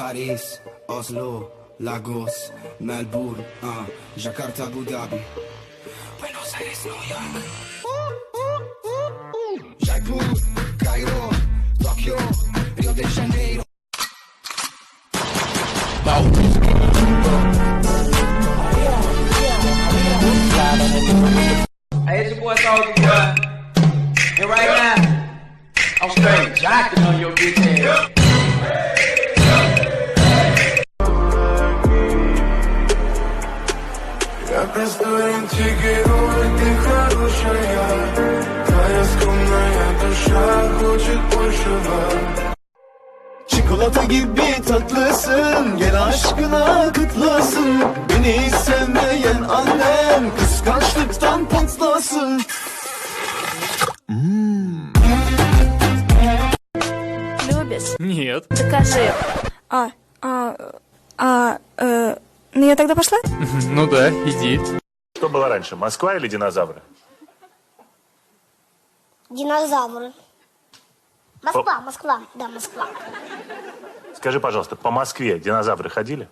Paris, Oslo, Lagos, Melbourne, Jakarta, Abu Dhabi, Buenos Aires, New York, Jaipur, Cairo, Tokyo, Rio de Janeiro. Hey, it's your boy Soulja Boy. And right now, I'm straight jocking on your bitch ass. Я представим тебе город, ты хорошая. Твоя скромная душа хочет большего. Çikolata gibi tatlısın, gel aşkına kutlasın. Beni hiç sevmeyen annem kıskançlıktan patlasın. Любишь? Нет. Докажи. Ну я тогда пошла? Ну да, иди. Что было раньше, Москва или динозавры? Динозавры. Москва, да, Москва. Скажи, пожалуйста, по Москве динозавры ходили?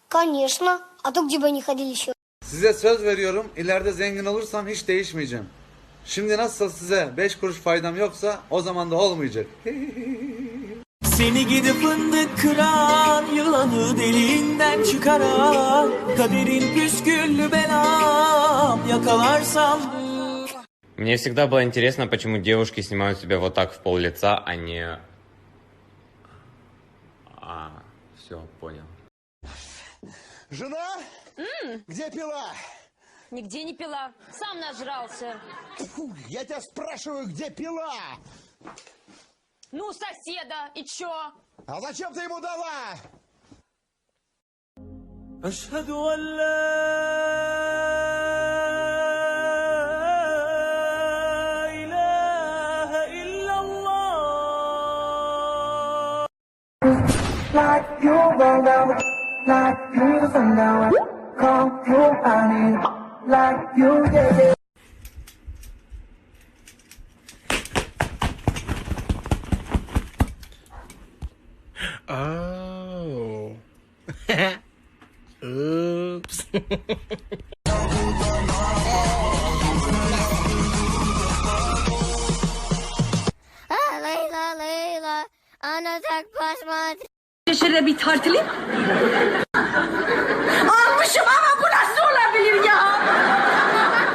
Конечно. А то где бы они ходили еще? Size söz veriyorum, ileride zengin olursam hiç değişmeyeceğim. Şimdi nasılsa size 5 kuruş faydam yoksa o zaman da olmayacak. Seni gidip fındık kıran, yılanı deliğinden çıkaran, kaderin püsküllü belam yakalarsam. Мне всегда было интересно, почему девушки снимают себя вот так в пол лица, а не... все, понял. Жена? Где пила? Нигде не пила. Сам нажрался. Фу, я тебя спрашиваю, где пила? Ну, соседа. И чё? А зачем ты ему дала? Eşhedü en la ilahe illallah. Like you roll down, like you the sundown, come through honey, like you did it. Oh. Oops. Leyla Leyla, ana tek başıma. Şurada bir tartılayım. Almışım ama bu nasıl olabilir ya?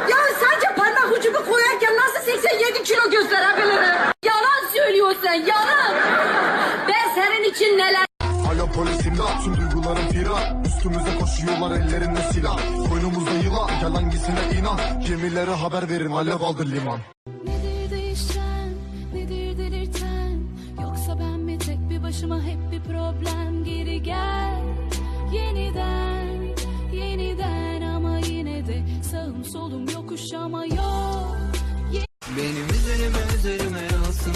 Ya sadece parmak ucumu koyarken nasıl 87 kilo gösterebilirim? Yalan söylüyorsun, yalan. Ben senin için neler... Alo polis imdat, tüm duygularım firar. Üstümüze koşuyorlar ellerinde silah. Boynumuzda yılan, gel hangisine inan. Gemilere haber verin, alev aldı liman. Nedir değişen, nedir delirten? Yoksa ben mi tek bir başıma hep bir problem? Geri gel, yeniden, yeniden ama yine de sağım solum yokuş ama yok. Benim üzerime alsın